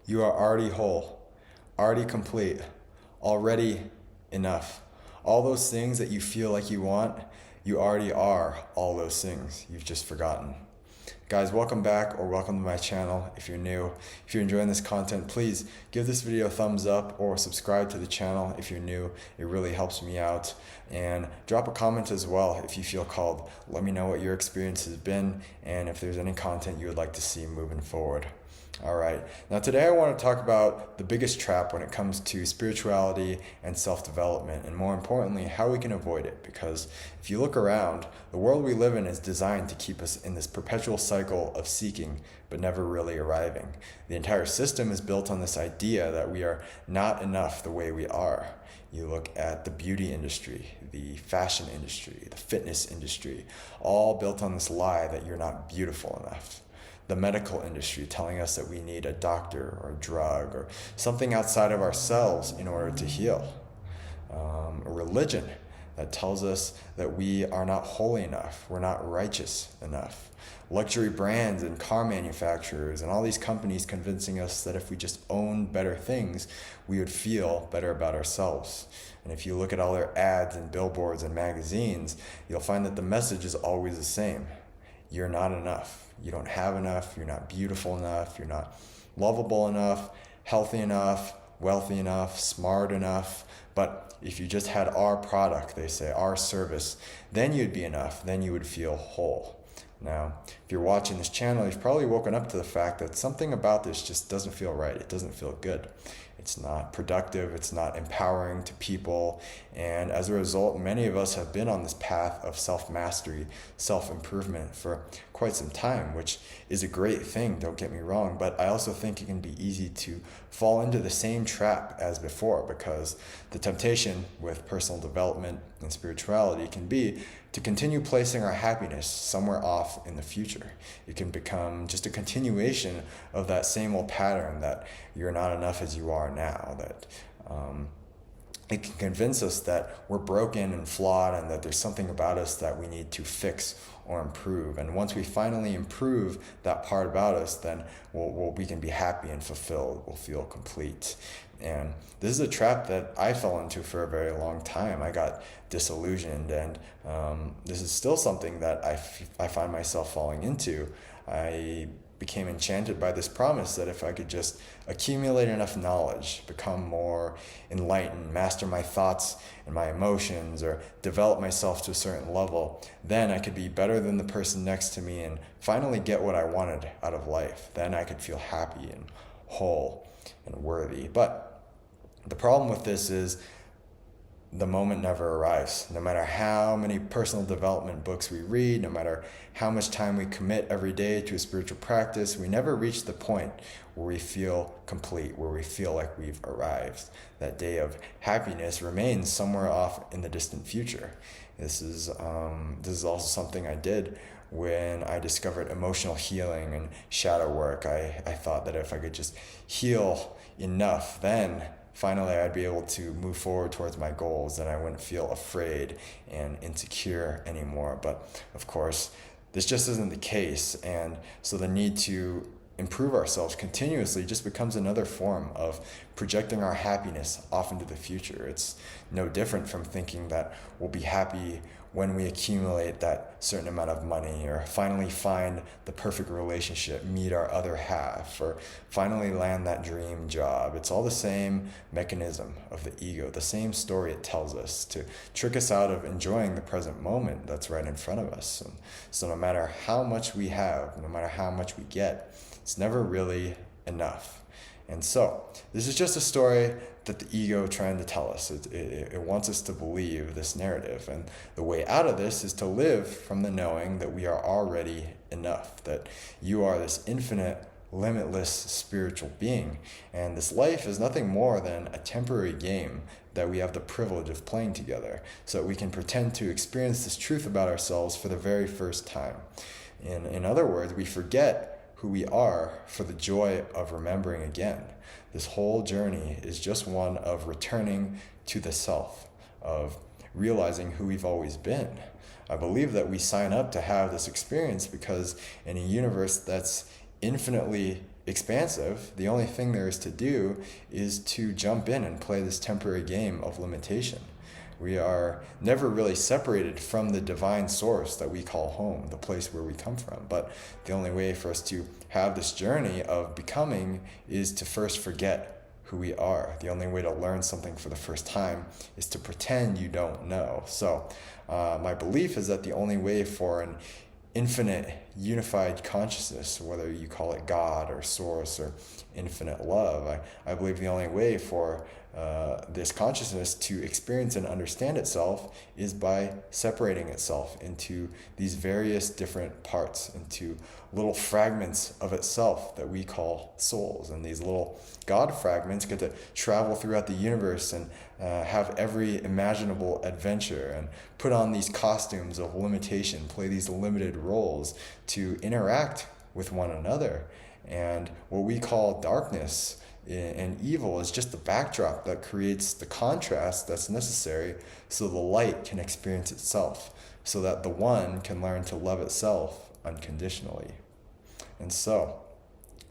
You are already whole, already complete, already enough. All those things that you feel like you want, you already are all those things. You've just forgotten. Guys, welcome back or welcome to my channel if you're new. If you're enjoying this content, please give this video a thumbs up or subscribe to the channel if you're new. It really helps me out. And drop a comment as well if you feel called. Let me know what your experience has been and if there's any content you would like to see moving forward. All right, now today I want to talk about the biggest trap when it comes to spirituality and self-development, and more importantly, how we can avoid it. Because if you look around, the world we live in is designed to keep us in this perpetual cycle of seeking, but never really arriving. The entire system is built on this idea that we are not enough the way we are. You look at the beauty industry, the fashion industry, the fitness industry, all built on this lie that you're not beautiful enough. The medical industry telling us that we need a doctor or a drug or something outside of ourselves in order to heal. A religion that tells us that we are not holy enough, we're not righteous enough. Luxury brands and car manufacturers and all these companies convincing us that if we just owned better things, we would feel better about ourselves. And if you look at all their ads and billboards and magazines, you'll find that the message is always the same. You're not enough. You don't have enough. You're not beautiful enough. You're not lovable enough, healthy enough, wealthy enough, smart enough. But if you just had our product, they say, our service, then you'd be enough. Then you would feel whole. Now, if you're watching this channel, you've probably woken up to the fact that something about this just doesn't feel right. It doesn't feel good. It's not productive. It's not empowering to people. And as a result, many of us have been on this path of self-mastery, self-improvement for quite some time, which is a great thing, don't get me wrong. But I also think it can be easy to fall into the same trap as before, because the temptation with personal development and spirituality can be to continue placing our happiness somewhere off in the future. It can become just a continuation of that same old pattern that you're not enough as you are now, that it can convince us that we're broken and flawed and that there's something about us that we need to fix or improve. And once we finally improve that part about us, then we can be happy and fulfilled. We'll feel complete. And this is a trap that I fell into for a very long time. I got disillusioned, and this is still something that I find myself falling into. I became enchanted by this promise that if I could just accumulate enough knowledge, become more enlightened, master my thoughts and my emotions, or develop myself to a certain level, then I could be better than the person next to me and finally get what I wanted out of life. Then I could feel happy and whole and worthy. But the problem with this is the moment never arrives. No matter how many personal development books we read, no matter how much time we commit every day to a spiritual practice, we never reach the point where we feel complete, where we feel like we've arrived. That day of happiness remains somewhere off in the distant future. This is also something I did when I discovered emotional healing and shadow work. I thought that if I could just heal enough, then finally I'd be able to move forward towards my goals, and I wouldn't feel afraid and insecure anymore. But of course, this just isn't the case. And so the need to improve ourselves continuously just becomes another form of projecting our happiness off into the future. It's no different from thinking that we'll be happy when we accumulate that certain amount of money, or finally find the perfect relationship, meet our other half, or finally land that dream job. It's all the same mechanism of the ego, the same story it tells us to trick us out of enjoying the present moment that's right in front of us. And so no matter how much we have, no matter how much we get, it's never really enough. And so this is just a story that the ego trying to tell us. It wants us to believe this narrative. And the way out of this is to live from the knowing that we are already enough, that you are this infinite, limitless spiritual being. And this life is nothing more than a temporary game that we have the privilege of playing together, so that we can pretend to experience this truth about ourselves for the very first time. In other words, we forget who we are for the joy of remembering again. This whole journey is just one of returning to the self, of realizing who we've always been. I believe that we sign up to have this experience because in a universe that's infinitely expansive. The only thing there is to do is to jump in and play this temporary game of limitation. We are never really separated from the divine source that we call home, the place where we come from. But the only way for us to have this journey of becoming is to first forget who we are. The only way to learn something for the first time is to pretend you don't know. So my belief is that the only way for an infinite unified consciousness, whether you call it God or source or infinite love, I believe the only way for this consciousness to experience and understand itself is by separating itself into these various different parts, into little fragments of itself that we call souls. And these little God fragments get to travel throughout the universe and have every imaginable adventure and put on these costumes of limitation, play these limited roles to interact with one another. And what we call darkness and evil is just the backdrop that creates the contrast that's necessary so the light can experience itself, so that the one can learn to love itself unconditionally. And so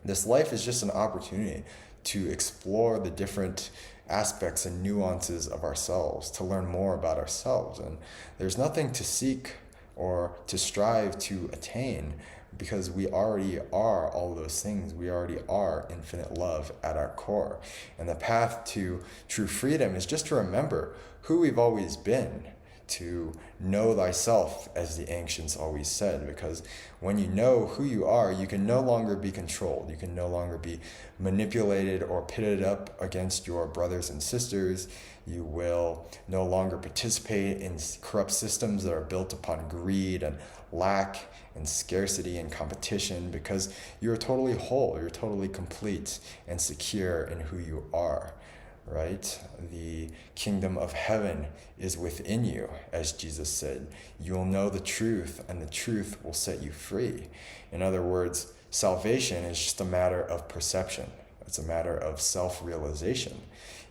this life is just an opportunity to explore the different aspects and nuances of ourselves, to learn more about ourselves. And there's nothing to seek or to strive to attain, because we already are all those things. We already are infinite love at our core. And the path to true freedom is just to remember who we've always been, to know thyself, as the ancients always said, because when you know who you are, you can no longer be controlled. You can no longer be manipulated or pitted up against your brothers and sisters. You will no longer participate in corrupt systems that are built upon greed and lack and scarcity and competition, because you're totally whole, you're totally complete and secure in who you are, right? The kingdom of heaven is within you, as Jesus said. You'll know the truth, and the truth will set you free. In other words, salvation is just a matter of perception. It's a matter of self-realization.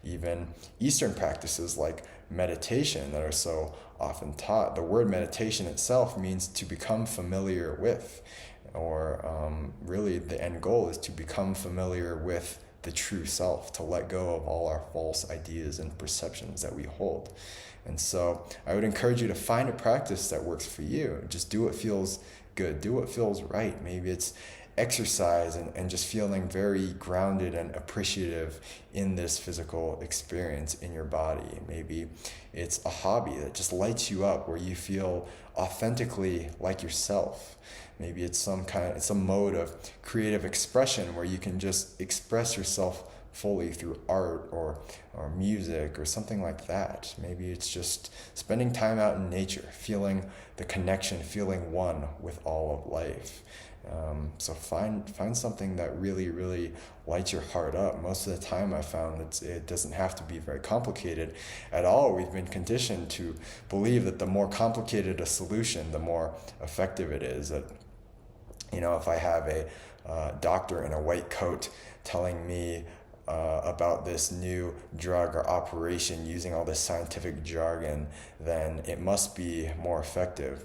Even Eastern practices like meditation that are so often taught, the word meditation itself means to become familiar with, or really the end goal is to become familiar with the true self, to let go of all our false ideas and perceptions that we hold. And so I would encourage you to find a practice that works for you. Just do what feels good, do what feels right. Maybe it's exercise and just feeling very grounded and appreciative in this physical experience in your body. Maybe it's a hobby that just lights you up, where you feel authentically like yourself. Maybe it's some mode of creative expression where you can just express yourself fully through art or music or something like that. Maybe it's just spending time out in nature, feeling the connection, feeling one with all of life. So find something that really, really lights your heart up. Most of the time I found that it doesn't have to be very complicated at all. We've been conditioned to believe that the more complicated a solution, the more effective it is. That, if I have a doctor in a white coat telling me about this new drug or operation using all this scientific jargon, then it must be more effective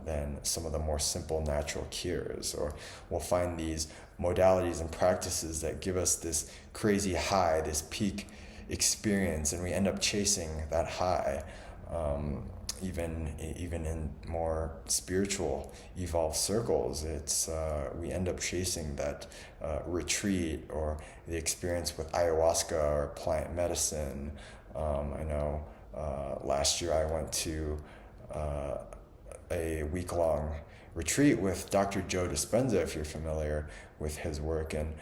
than some of the more simple natural cures. Or we'll find these modalities and practices that give us this crazy high, this peak experience, and we end up chasing that high. Even in more spiritual evolved circles, we end up chasing that retreat or the experience with ayahuasca or plant medicine. I know last year I went to a week-long retreat with Dr. Joe Dispenza, if you're familiar with his work, and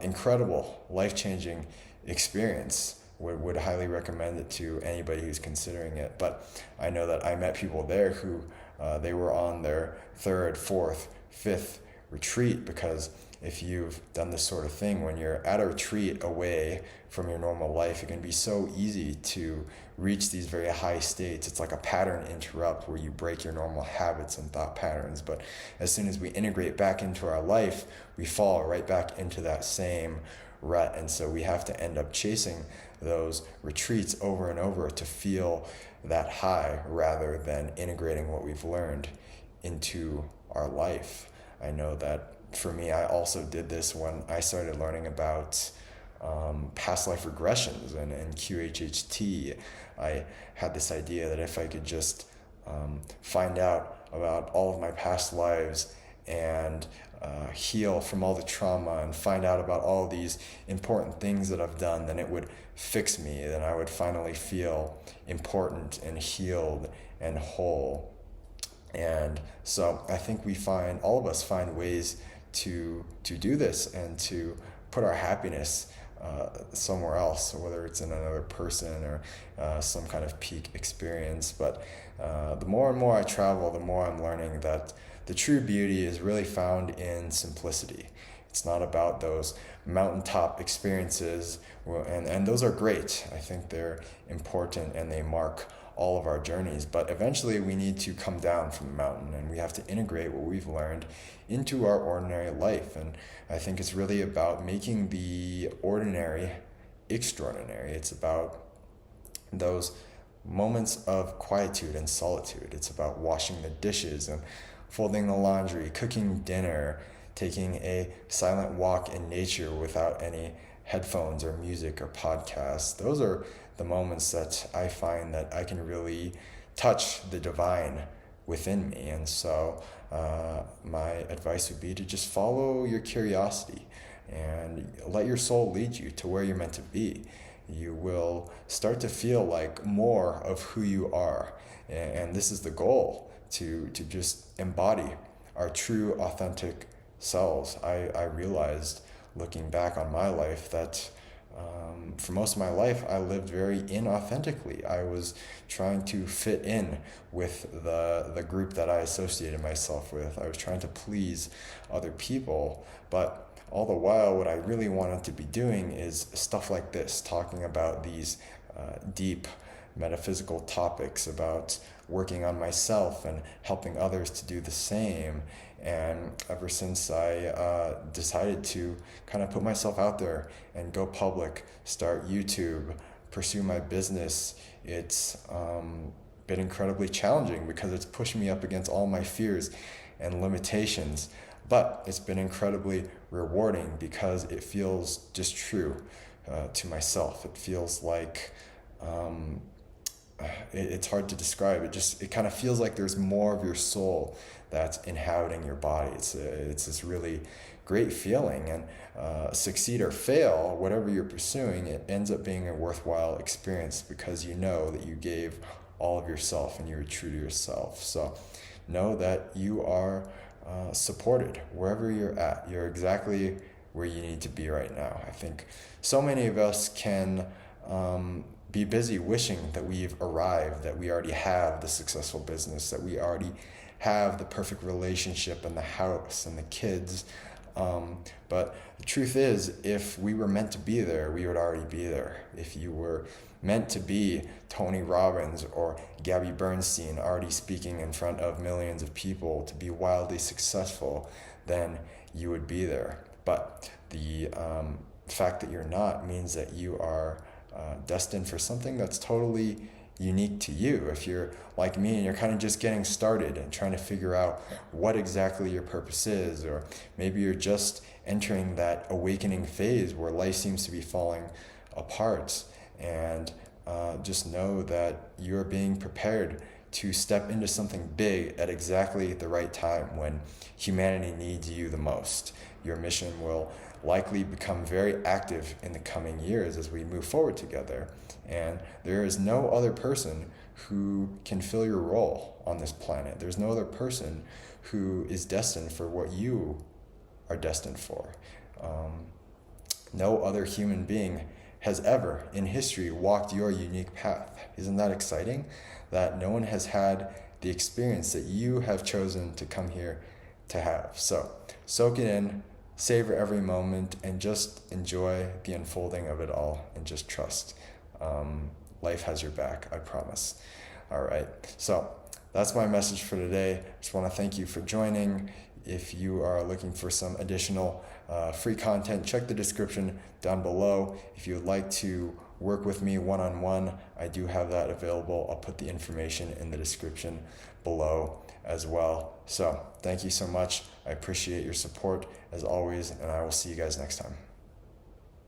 incredible, life-changing experience. Would highly recommend it to anybody who's considering it. But I know that I met people there who they were on their third, fourth, fifth retreat, because if you've done this sort of thing, when you're at a retreat away from your normal life, it can be so easy to reach these very high states. It's like a pattern interrupt where you break your normal habits and thought patterns. But as soon as we integrate back into our life, we fall right back into that same rut. And so we have to end up chasing those retreats over and over to feel that high, rather than integrating what we've learned into our life. I know that for me, I also did this when I started learning about past life regressions and QHHT. I had this idea that if I could just find out about all of my past lives and heal from all the trauma and find out about all these important things that I've done, then it would fix me. Then I would finally feel important and healed and whole. And so I think all of us find ways to do this and to put our happiness somewhere else, whether it's in another person or some kind of peak experience. But the more and more I travel, the more I'm learning that the true beauty is really found in simplicity. It's not about those mountaintop experiences, and those are great. I think they're important and they mark all of our journeys, but eventually we need to come down from the mountain and we have to integrate what we've learned into our ordinary life. And I think it's really about making the ordinary extraordinary. It's about those moments of quietude and solitude. It's about washing the dishes and folding the laundry, cooking dinner, taking a silent walk in nature without any headphones or music or podcasts. Those are the moments that I find that I can really touch the divine within me. And so my advice would be to just follow your curiosity and let your soul lead you to where you're meant to be. You will start to feel like more of who you are. And this is the goal, to just embody our true, authentic selves. I realized, looking back on my life, that for most of my life I lived very inauthentically. I was trying to fit in with the group that I associated myself with. I was trying to please other people, but all the while what I really wanted to be doing is stuff like this, talking about these deep metaphysical topics, about working on myself and helping others to do the same. And ever since I decided to kind of put myself out there and go public, start YouTube, pursue my business, it's been incredibly challenging because it's pushed me up against all my fears and limitations. But it's been incredibly rewarding because it feels just true to myself. It feels like it's hard to describe. It kind of feels like there's more of your soul that's inhabiting your body. It's this really great feeling, and succeed or fail, whatever you're pursuing, it ends up being a worthwhile experience because you know that you gave all of yourself and you were true to yourself. So know that you are supported wherever you're at. You're exactly where you need to be right now. I think so many of us can be busy wishing that we've arrived, that we already have the successful business, that we already have the perfect relationship and the house and the kids. But the truth is, if we were meant to be there, we would already be there. If you were meant to be Tony Robbins or Gabby Bernstein, already speaking in front of millions of people to be wildly successful, then you would be there. But the fact that you're not means that you are destined for something that's totally unique to you. If you're like me and you're kind of just getting started and trying to figure out what exactly your purpose is, or maybe you're just entering that awakening phase where life seems to be falling apart, and just know that you're being prepared to step into something big at exactly the right time when humanity needs you the most. Your mission will likely become very active in the coming years as we move forward together. And there is no other person who can fill your role on this planet. There's no other person who is destined for what you are destined for. No other human being has ever in history walked your unique path. Isn't that exciting? That no one has had the experience that you have chosen to come here to have. So soak it in, savor every moment, and just enjoy the unfolding of it all, and just trust. Life has your back, I promise. All right, so that's my message for today. Just want to thank you for joining. If you are looking for some additional free content, check the description down below. If you would like to work with me one-on-one, I do have that available. I'll put the information in the description below as well. So thank you so much. I appreciate your support as always, and I will see you guys next time.